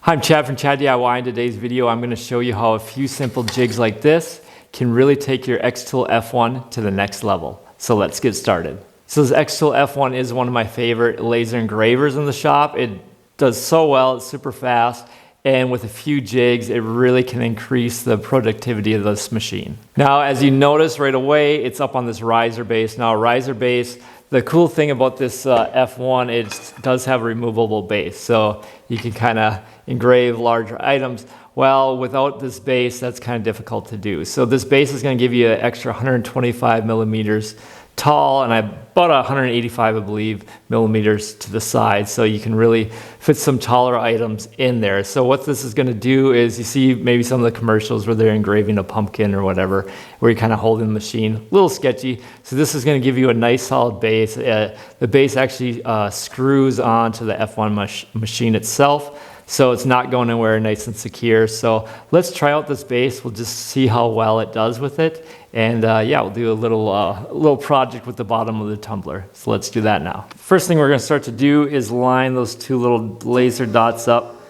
Hi, I'm Chad from Chad DIY. In today's video, I'm going to show you how a few simple jigs like this can really take your xTool F1 to the next level. So let's get started. So this xTool F1 is one of my favorite laser engravers in the shop. It does so well, it's super fast, and with a few jigs, it really can increase the productivity of this machine. Now, as you notice right away, it's up on this riser base. Now, a riser base, the cool thing about this F1, it does have a removable base, so you can kind of engrave larger items. Well, without this base, that's kind of difficult to do. So this base is going to give you an extra 125 millimeters tall and about 185, I believe, millimeters to the side, so you can really fit some taller items in there. So what this is going to do is, you see maybe some of the commercials where they're engraving a pumpkin or whatever, where you're kind of holding the machine, a little sketchy. So this is going to give you a nice solid base. The base actually screws onto the F1 machine itself, so it's not going anywhere, nice and secure. So let's try out this base. We'll just see how well it does with it. And yeah, we'll do a little project with the bottom of the tumbler. So let's do that now. First thing we're going to start to do is line those two little laser dots up,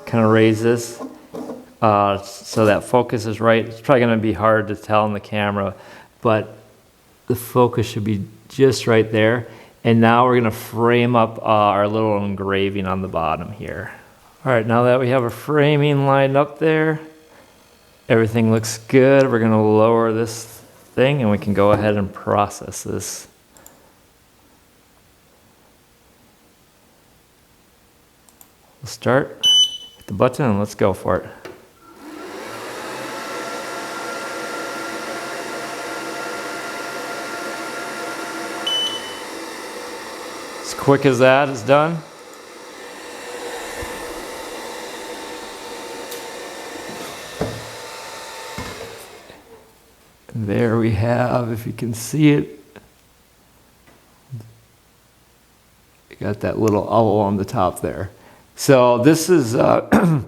kind of raise this so that focus is right. It's probably going to be hard to tell on the camera, but the focus should be just right there. And now we're going to frame up our little engraving on the bottom here. All right, now that we have a framing lined up there, everything looks good. We're going to lower this thing and we can go ahead and process this. We'll start, hit the button, and let's go for it. As quick as that is done. There we have, if you can see it, you got that little owl on the top there. So this is kind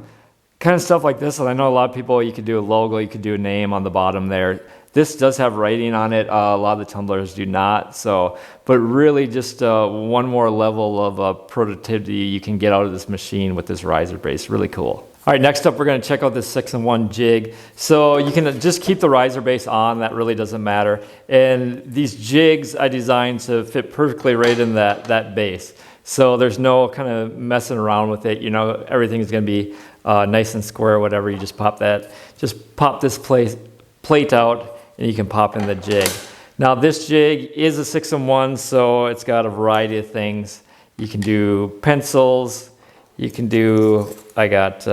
of stuff like this, and I know a lot of people, you could do a logo, you could do a name on the bottom there. This does have writing on it, a lot of the tumblers do not, so, but really just one more level of productivity you can get out of this machine with this riser base, really cool. All right, next up we're going to check out this 6-in-1 jig. So you can just keep the riser base on, that really doesn't matter. And these jigs I designed to fit perfectly right in that base. So there's no kind of messing around with it. You know, everything's going to be nice and square, whatever. You just pop this plate out and you can pop in the jig. Now this jig is a 6-in-1, so it's got a variety of things. You can do pencils. You can do, I got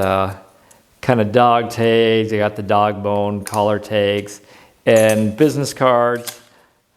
kind of dog tags, I got the dog bone collar tags, and business cards.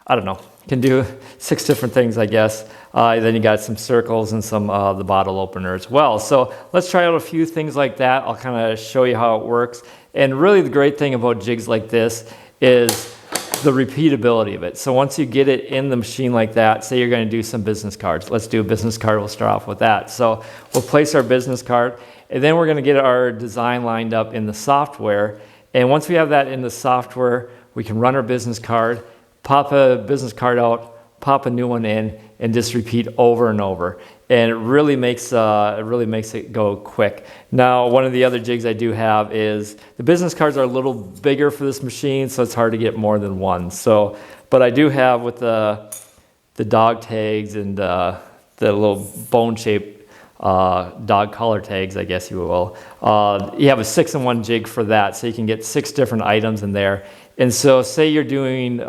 I don't know, can do 6 different things, I guess. Then you got some circles and some the bottle opener as well. So let's try out a few things like that. I'll kind of show you how it works. And really the great thing about jigs like this is the repeatability of it. So once you get it in the machine like that, say you're going to do some business cards. Let's do a business card. We'll start off with that. So we'll place our business card, and then we're going to get our design lined up in the software. And once we have that in the software, we can run our business card, pop a business card out, pop a new one in, and just repeat over and over. And it really makes it go quick. Now, one of the other jigs I do have is the business cards are a little bigger for this machine, so it's hard to get more than one. So, but I do have with the dog tags and the little bone-shaped dog collar tags, I guess you will. You have a 6-in-1 jig for that, so you can get 6 different items in there. And so, say you're doing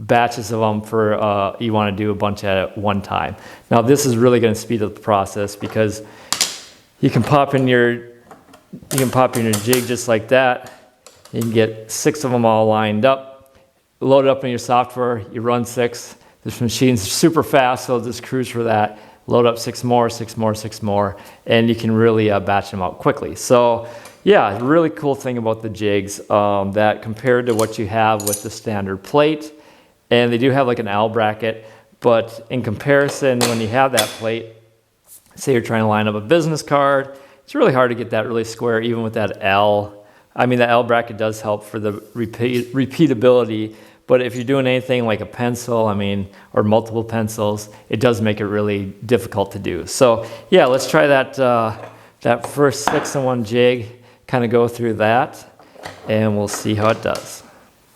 batches of them for you want to do a bunch at one time. Now this is really going to speed up the process because you can pop in your jig just like that. You can get 6 of them all lined up, load it up in your software. You run 6. This machine's super fast, so just cruise for that. Load up 6 more, 6 more, 6 more, and you can really batch them out quickly. So yeah, really cool thing about the jigs that compared to what you have with the standard plate. And they do have like an L bracket, but in comparison, when you have that plate, say you're trying to line up a business card, it's really hard to get that really square, even with that L. I mean, the L bracket does help for the repeatability, but if you're doing anything like a pencil, I mean, or multiple pencils, it does make it really difficult to do. So yeah, let's try that that first 6-in-1 jig, kind of go through that, and we'll see how it does.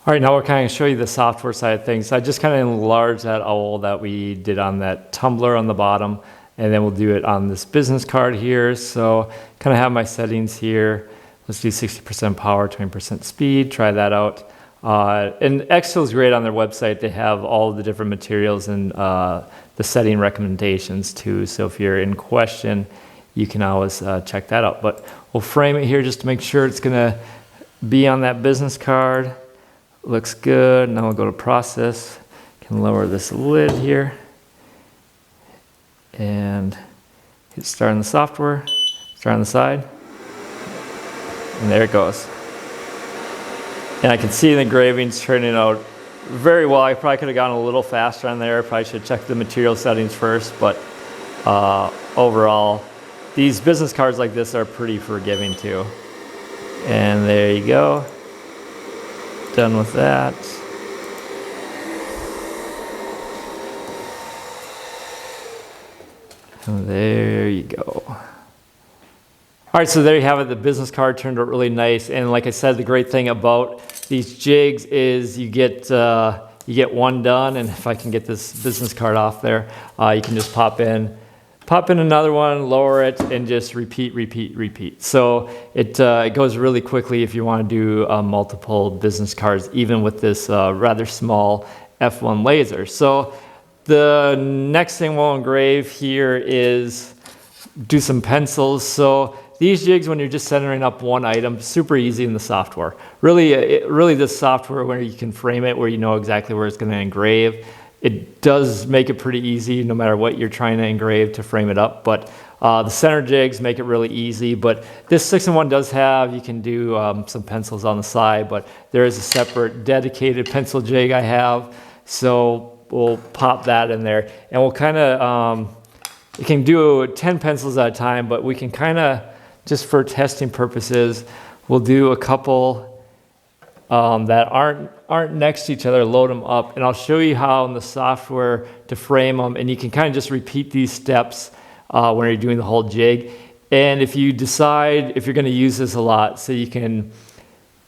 All right, now we'll kind of show you the software side of things. So I just kind of enlarged that owl that we did on that tumbler on the bottom, and then we'll do it on this business card here. So kind of have my settings here. Let's do 60% power, 20% speed, try that out. And xTool is great on their website. They have all of the different materials and the setting recommendations too. So if you're in question, you can always check that out. But we'll frame it here just to make sure it's gonna be on that business card. Looks good. Now we'll go to process. Can lower this lid here. And hit start on the software, start on the side. And there it goes. And I can see the engravings turning out very well. I probably could have gone a little faster on there. Probably should check the material settings first, but overall, these business cards like this are pretty forgiving too. And there you go. Done with that. And there you go. All right, so there you have it. The business card turned out really nice. And like I said, the great thing about these jigs is you get one done. And if I can get this business card off there, you can just pop in another one, lower it, and just repeat. So it goes really quickly if you want to do multiple business cards, even with this rather small F1 laser. So the next thing we'll engrave here is do some pencils. So these jigs, when you're just centering up one item, super easy in the software. Really this software where you can frame it, where you know exactly where it's going to engrave. It does make it pretty easy no matter what you're trying to engrave to frame it up, but the center jigs make it really easy. But this 6-in-1 does have, you can do some pencils on the side, but there is a separate dedicated pencil jig I have, so we'll pop that in there. And we'll kind of, you can do 10 pencils at a time, but we can kind of, just for testing purposes, we'll do a couple that aren't next to each other, load them up, and I'll show you how in the software to frame them, and you can kind of just repeat these steps when you're doing the whole jig. And if you decide if you're going to use this a lot, so you can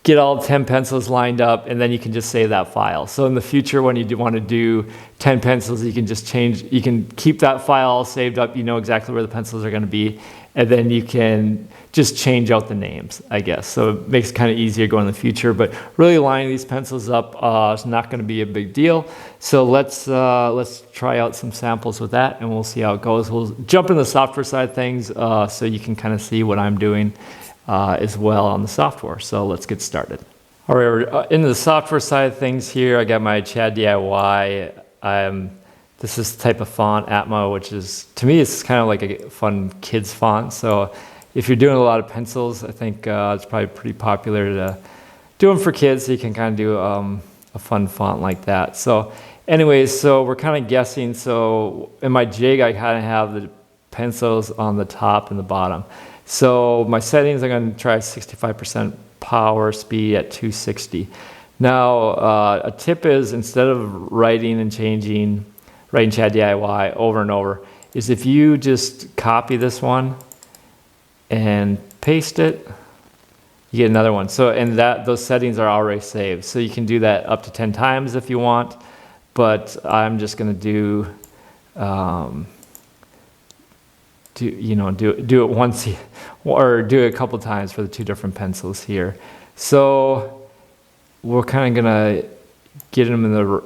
get all 10 pencils lined up, and then you can just save that file. So in the future, when you do want to do 10 pencils, you can just change, you can keep that file all saved up, you know exactly where the pencils are going to be, and then you can just change out the names, I guess. So it makes it kind of easier going in the future, but really lining these pencils up is not going to be a big deal. So let's try out some samples with that, and we'll see how it goes. We'll jump in the software side of things so you can kind of see what I'm doing as well on the software. So let's get started. All right, into the software side of things here, I got my Chad DIY. This is the type of font, Atmo, which is, to me, it's kind of like a fun kids font. So if you're doing a lot of pencils, I think it's probably pretty popular to do them for kids, so you can kind of do a fun font like that. So anyways, so we're kind of guessing. So in my jig, I kind of have the pencils on the top and the bottom. So my settings, I'm going to try 65% power, speed at 260. Now, a tip is, instead of writing Chad DIY over and over, is if you just copy this one and paste it, you get another one. So, and those settings are already saved. So you can do that up to 10 times if you want, but I'm just going to do it once, or do it a couple times for the two different pencils here. So we're kind of going to get them in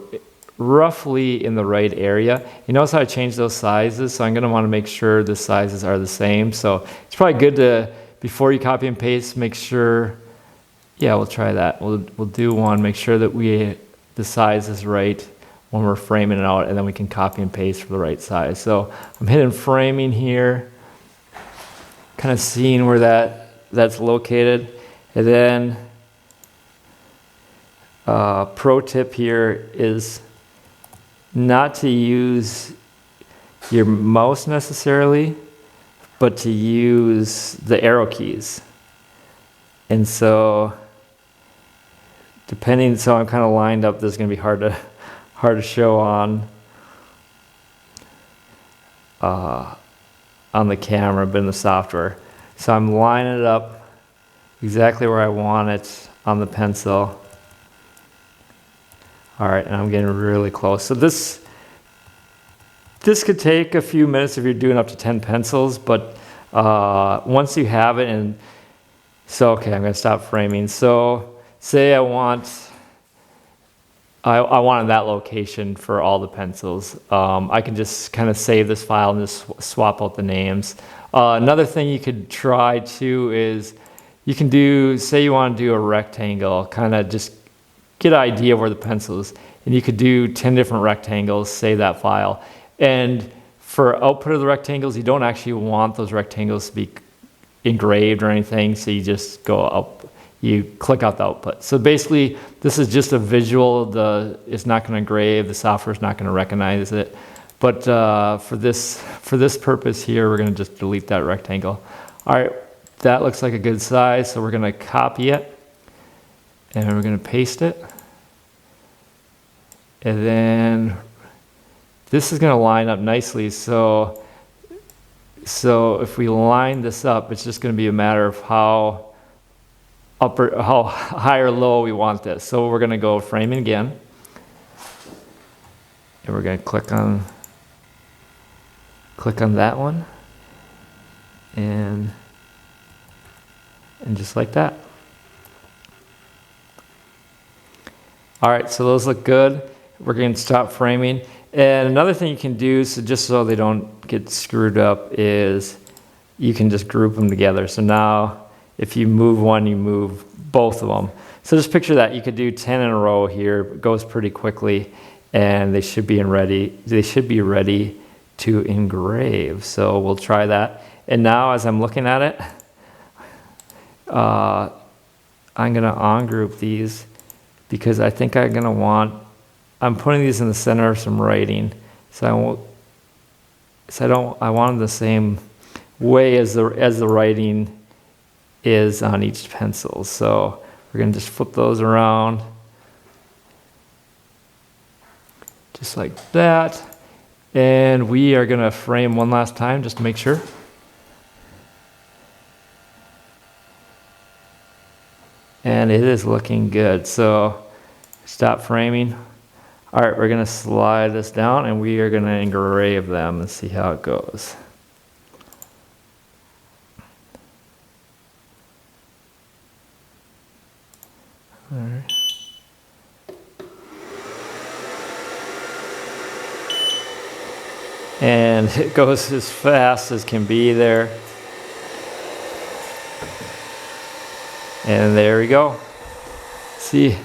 roughly in the right area. You notice how I changed those sizes, so I'm going to want to make sure the sizes are the same. So it's probably good to, before you copy and paste, make sure, yeah, we'll try that. We'll do one, make sure that the size is right when we're framing it out, and then we can copy and paste for the right size. So I'm hitting framing here, kind of seeing where that's located. And then pro tip here is not to use your mouse necessarily, but to use the arrow keys. And so so I'm kind of lined up, this is going to be hard to show on the camera, but in the software. So I'm lining it up exactly where I want it on the pencil. All right, and I'm getting really close. So this could take a few minutes if you're doing up to 10 pencils, but once you have it, and so, okay, I'm gonna stop framing. So say I wanted that location for all the pencils. I can just kind of save this file and just swap out the names. Another thing you could try too is you can do, say you want to do a rectangle, kind of just get an idea of where the pencil is, and you could do 10 different rectangles, save that file. And for output of the rectangles, you don't actually want those rectangles to be engraved or anything, so you just go up, you click out the output. So basically, this is just a visual. It's not going to engrave, the software is not going to recognize it. But for this purpose here, we're going to just delete that rectangle. All right, that looks like a good size, so we're going to copy it, and we're going to paste it. And then this is going to line up nicely. So if we line this up, it's just going to be a matter of how high or low we want this. So we're going to go framing again, and we're going to click on that one, and just like that. All right, so those look good. We're going to stop framing. And another thing you can do, so just so they don't get screwed up, is you can just group them together. So now if you move one, you move both of them. So just picture that. You could do 10 in a row here. It goes pretty quickly, and they should be ready to engrave. So we'll try that. And now as I'm looking at it, I'm going to ungroup these, because I think I'm putting these in the center of some writing. I want them the same way as the writing is on each pencil. So we're going to just flip those around, just like that. And we are going to frame one last time just to make sure. And it is looking good. So stop framing. All right, we're going to slide this down, and we are going to engrave them and see how it goes. All right. And it goes as fast as can be there. And there we go. See,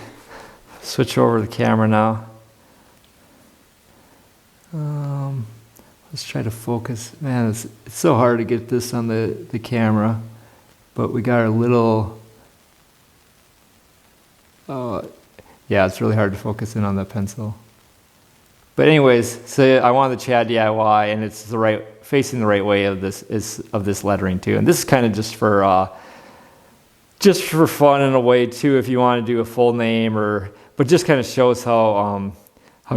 switch over the camera now. Let's try to focus. Man, it's so hard to get this on the camera, but we got our little, yeah, it's really hard to focus in on that pencil. But anyways, so I wanted the Chad DIY, and it's facing the right way of this lettering too. And this is kind of just for fun in a way too, if you want to do a full name, but just kind of shows how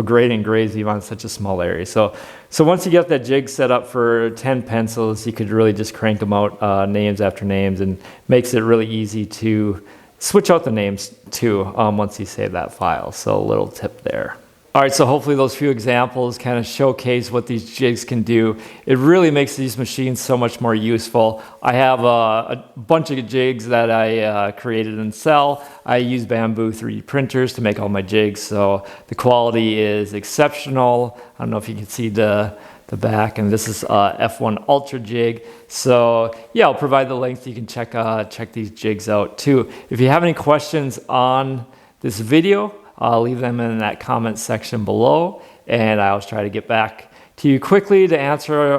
great engraves even on such a small area. So once you get that jig set up for 10 pencils, you could really just crank them out names after names, and makes it really easy to switch out the names too once you save that file. So a little tip there. All right, so hopefully those few examples kind of showcase what these jigs can do. It really makes these machines so much more useful. I have a bunch of jigs that I created and sell. I use Bamboo 3D printers to make all my jigs, so the quality is exceptional. I don't know if you can see the back, and this is F1 Ultra jig. So yeah, I'll provide the links. You can check these jigs out too. If you have any questions on this video, I'll leave them in that comment section below, and I'll try to get back to you quickly to answer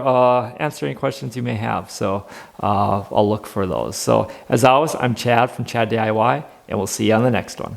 any questions you may have. So I'll look for those. So as always, I'm Chad from Chad DIY, and we'll see you on the next one.